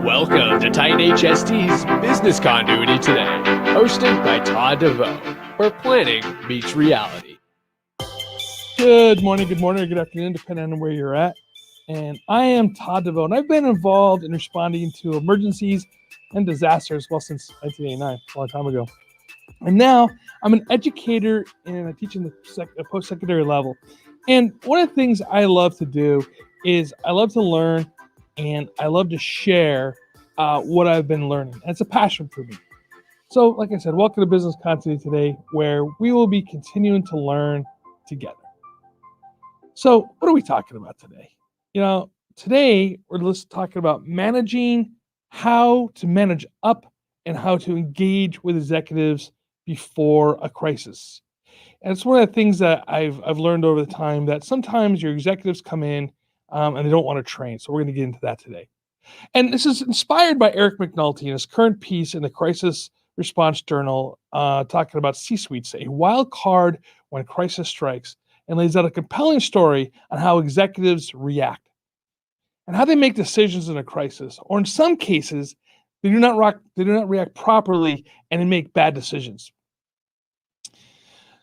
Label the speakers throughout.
Speaker 1: Welcome to Titan HST's Business Continuity Today, hosted by Todd DeVoe, where planning meets reality.
Speaker 2: Good morning, or good afternoon, depending on where you're at. And I am Todd DeVoe, and I've been involved in responding to emergencies and disasters, since 1989, a long time ago. And now I'm an educator and I teach in the post-secondary level. And one of the things I love to do is I love to learn and I love to share what I've been learning. And it's a passion for me. So, like I said, welcome to Business Continuity Today, where we will be continuing to learn together. So, what are we talking about today? Today we're just talking about how to manage up and how to engage with executives before a crisis. And it's one of the things that I've learned over the time, that sometimes your executives come in and they don't want to train. So we're going to get into that today. And this is inspired by Eric McNulty in his current piece in the Crisis Response Journal, talking about C-suites, a wild card when crisis strikes, and lays out a compelling story on how executives react and how they make decisions in a crisis, or in some cases, they do not react properly and they make bad decisions.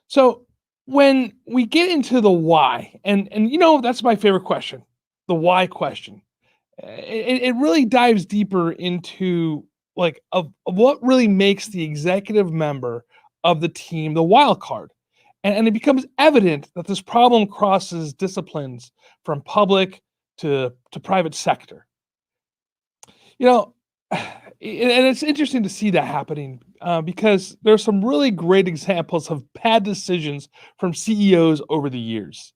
Speaker 2: So when we get into the why, and that's my favorite question, the why question. It really dives deeper into of what really makes the executive member of the team the wild card. And it becomes evident that this problem crosses disciplines from public to private sector. And it's interesting to see that happening because there's some really great examples of bad decisions from CEOs over the years.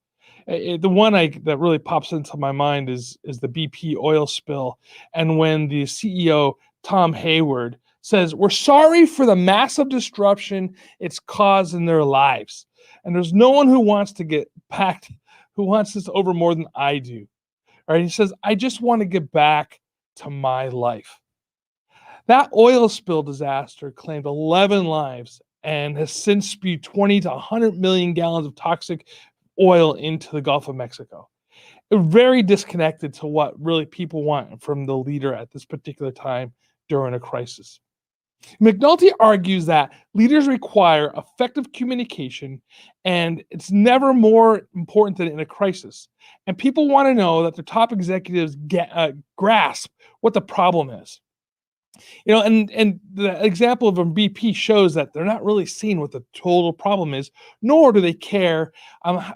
Speaker 2: The one that really pops into my mind is the BP oil spill, and when the CEO Tom Hayward says, "We're sorry for the massive disruption it's caused in their lives, and there's no one who wants this over more than I do." All right, he says, "I just want to get back to my life." That oil spill disaster claimed 11 lives and has since spewed 20 to 100 million gallons of toxic oil into the Gulf of Mexico. Very disconnected to what really people want from the leader at this particular time during a crisis. McNulty argues that leaders require effective communication, and it's never more important than in a crisis. And people want to know that their top executives grasp what the problem is. And the example of BP shows that they're not really seeing what the total problem is, nor do they care,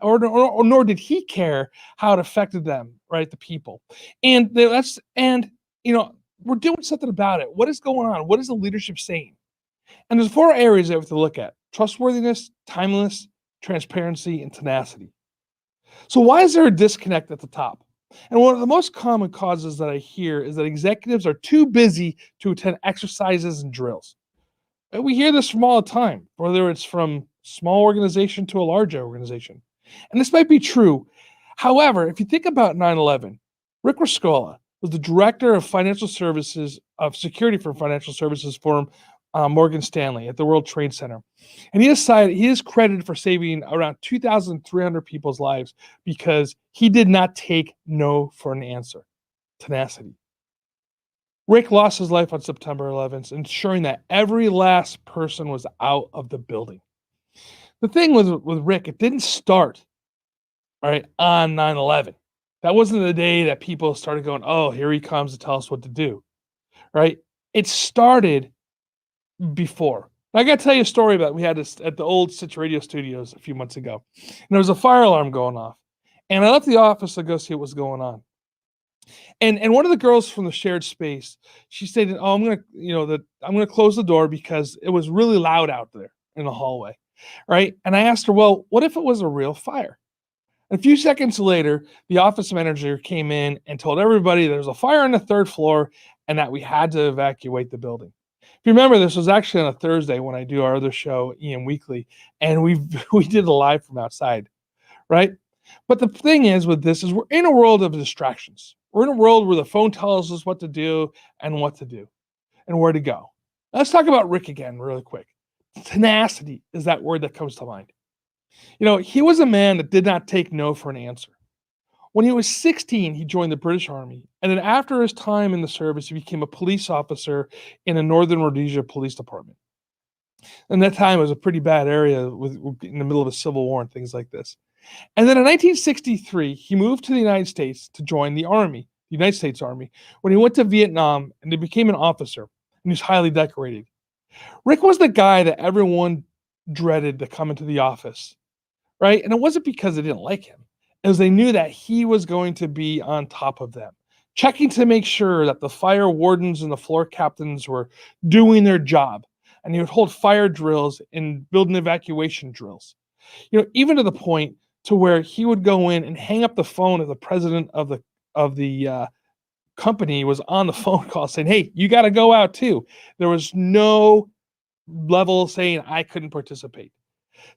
Speaker 2: or nor did he care how it affected them, right? The people, and we're doing something about it. What is going on? What is the leadership saying? And there's 4 areas that we have to look at: trustworthiness, timeliness, transparency, and tenacity. So why is there a disconnect at the top? And one of the most common causes that I hear is that executives are too busy to attend exercises and drills. And we hear this from all the time, whether it's from small organization to a large organization. And this might be true. However, if you think about 9/11, Rick Rescola was the director of security for financial services firm Morgan Stanley at the World Trade Center. And he is credited for saving around 2,300 people's lives because he did not take no for an answer. Tenacity. Rick lost his life on September 11th, ensuring that every last person was out of the building. The thing with Rick, it didn't start on 9/11. That wasn't the day that people started going, "Oh, here he comes to tell us what to do." Right? It started before. I got to tell you a story about we had this at the old Stitch Radio Studios a few months ago, and there was a fire alarm going off, and I left the office to go see what was going on. And one of the girls from the shared space, she stated, "Oh, I'm gonna close the door because it was really loud out there in the hallway." Right? And I asked her, "Well, what if it was a real fire?" A few seconds later, the office manager came in and told everybody there was a fire on the 3rd floor and that we had to evacuate the building. If you remember, this was actually on a Thursday when I do our other show, EM Weekly, and we did a live from outside, right? But the thing is with this is we're in a world of distractions. We're in a world where the phone tells us what to do and where to go. Let's talk about Rick again really quick. Tenacity is that word that comes to mind. He was a man that did not take no for an answer. When he was 16, he joined the British Army, and then after his time in the service, he became a police officer in a Northern Rhodesia police department. And that time was a pretty bad area in the middle of a civil war and things like this. And then in 1963, he moved to the United States to join the Army, the United States Army, when he went to Vietnam and he became an officer, and he was highly decorated. Rick was the guy that everyone dreaded to come into the office, right? And it wasn't because they didn't like him, as they knew that he was going to be on top of them, checking to make sure that the fire wardens and the floor captains were doing their job. And he would hold fire drills and build an evacuation drills. Even to the point to where he would go in and hang up the phone if the president of the company was on the phone call saying, "Hey, you got to go out too." There was no level saying I couldn't participate.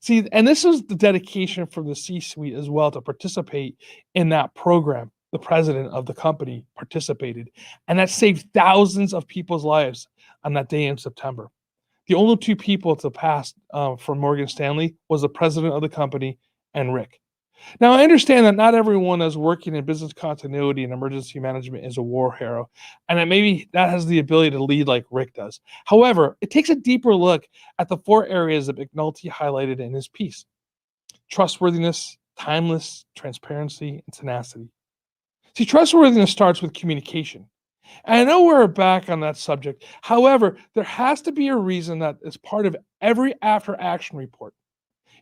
Speaker 2: See, and this was the dedication from the C-suite as well to participate in that program. The president of the company participated, and that saved thousands of people's lives on that day in September. The only two people to pass from Morgan Stanley was the president of the company and Rick. Now, I understand that not everyone that's working in business continuity and emergency management is a war hero, and that maybe that has the ability to lead like Rick does. However, it takes a deeper look at the four areas that McNulty highlighted in his piece: trustworthiness, timeless, transparency, and tenacity. See, trustworthiness starts with communication. And I know we're back on that subject. However, there has to be a reason that is part of every after action report.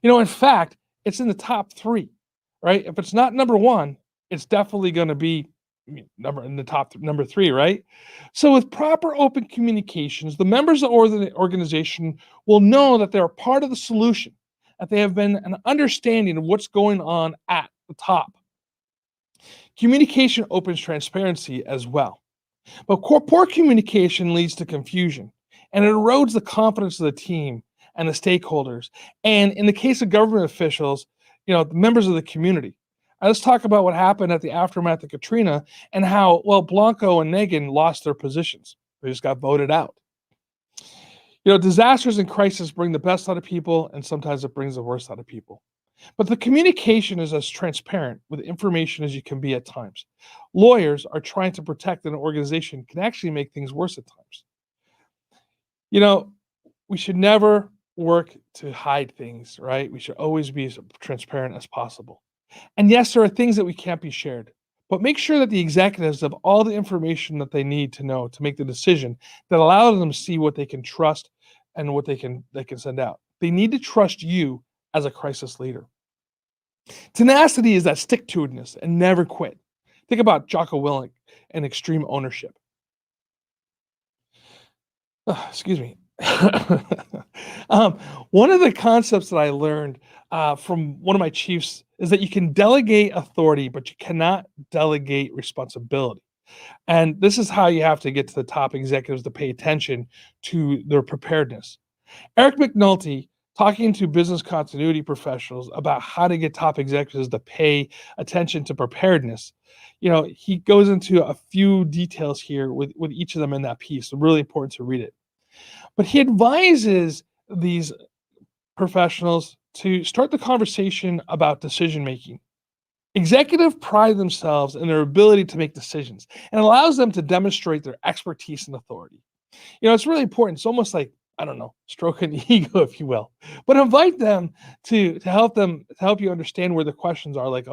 Speaker 2: In fact, it's in the top three, right? If it's not number one, it's definitely going to be number three, right? So, with proper open communications, the members of the organization will know that they're part of the solution, that they have been an understanding of what's going on at the top. Communication opens transparency as well. But poor communication leads to confusion, and it erodes the confidence of the team and the stakeholders. And in the case of government officials, the members of the community. Let's talk about what happened at the aftermath of Katrina and how, Blanco and Nagin lost their positions. They just got voted out. Disasters and crises bring the best out of people, and sometimes it brings the worst out of people. But the communication is as transparent with information as you can be at times. Lawyers are trying to protect an organization can actually make things worse at times. We should never work to hide things, right? We should always be as transparent as possible. And yes, there are things that we can't be shared, but make sure that the executives have all the information that they need to know to make the decision that allows them to see what they can trust and what they can send out. They need to trust you as a crisis leader. Tenacity is that stick-to-itiveness and never quit. Think about Jocko Willink and extreme ownership. Excuse me. One of the concepts that I learned from one of my chiefs is that you can delegate authority, but you cannot delegate responsibility. And this is how you have to get to the top executives to pay attention to their preparedness. Eric McNulty, talking to business continuity professionals about how to get top executives to pay attention to preparedness, he goes into a few details here with each of them in that piece. So really important to read it. But he advises these professionals to start the conversation about decision making. Executives pride themselves in their ability to make decisions and allows them to demonstrate their expertise and authority. It's really important. It's almost like, I don't know, stroking the ego, if you will. But invite them to help you understand where the questions are, like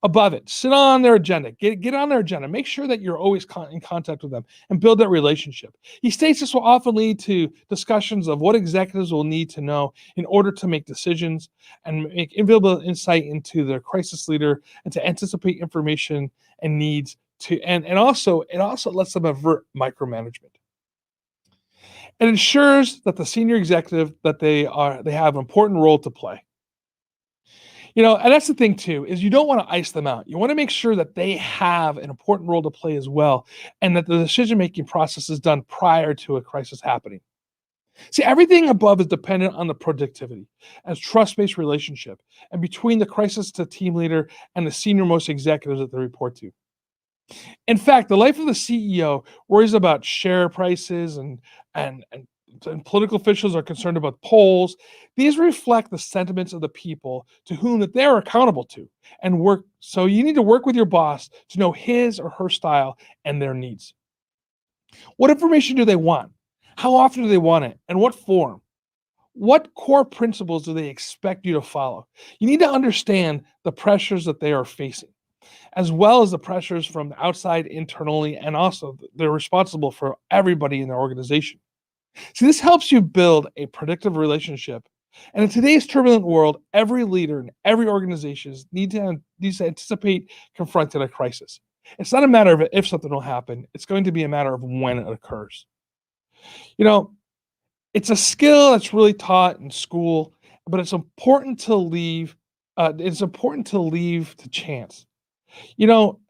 Speaker 2: above it. Sit on their agenda. Get on their agenda. Make sure that you're always in contact with them and build that relationship. He states this will often lead to discussions of what executives will need to know in order to make decisions and make invaluable insight into their crisis leader and to anticipate information and needs and also it also lets them avert micromanagement. It ensures that the senior executive that they have an important role to play. And that's the thing too, is you don't want to ice them out. You want to make sure that they have an important role to play as well, and that the decision-making process is done prior to a crisis happening. See, everything above is dependent on the productivity as trust-based relationship and between the crisis to team leader and the senior most executives that they report to. In fact, the life of the CEO worries about share prices and and political officials are concerned about polls. These reflect the sentiments of the people to whom that they're accountable to and work. So you need to work with your boss to know his or her style and their needs. What information do they want? How often do they want it? And what form? What core principles do they expect you to follow? You need to understand the pressures that they are facing, as well as the pressures from the outside internally, and also they're responsible for everybody in their organization. See, this helps you build a predictive relationship. And in today's turbulent world, every leader and every organization needs to anticipate confronting a crisis. It's not a matter of if something will happen, it's going to be a matter of when it occurs. You know, it's a skill that's really taught in school, but it's important to leave to chance. You know,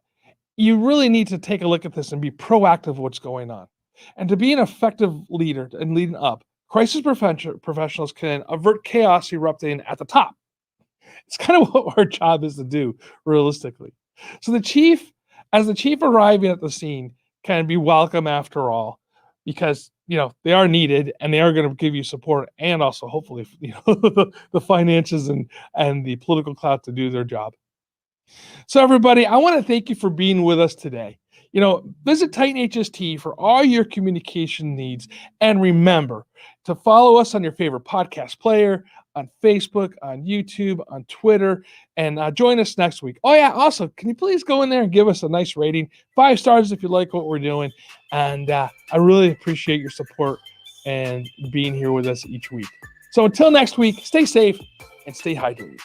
Speaker 2: you really need to take a look at this and be proactive of what's going on. And to be an effective leader and leading up, professionals can avert chaos erupting at the top. It's kind of what our job is to do, realistically. So as the chief arriving at the scene, can be welcome after all, because they are needed and they are going to give you support and also hopefully the finances and the political clout to do their job. So, everybody, I want to thank you for being with us today. Visit Titan HST for all your communication needs. And remember to follow us on your favorite podcast player, on Facebook, on YouTube, on Twitter, and join us next week. Oh, yeah. Also, can you please go in there and give us a nice rating? 5 stars if you like what we're doing. And I really appreciate your support and being here with us each week. So, until next week, stay safe and stay hydrated.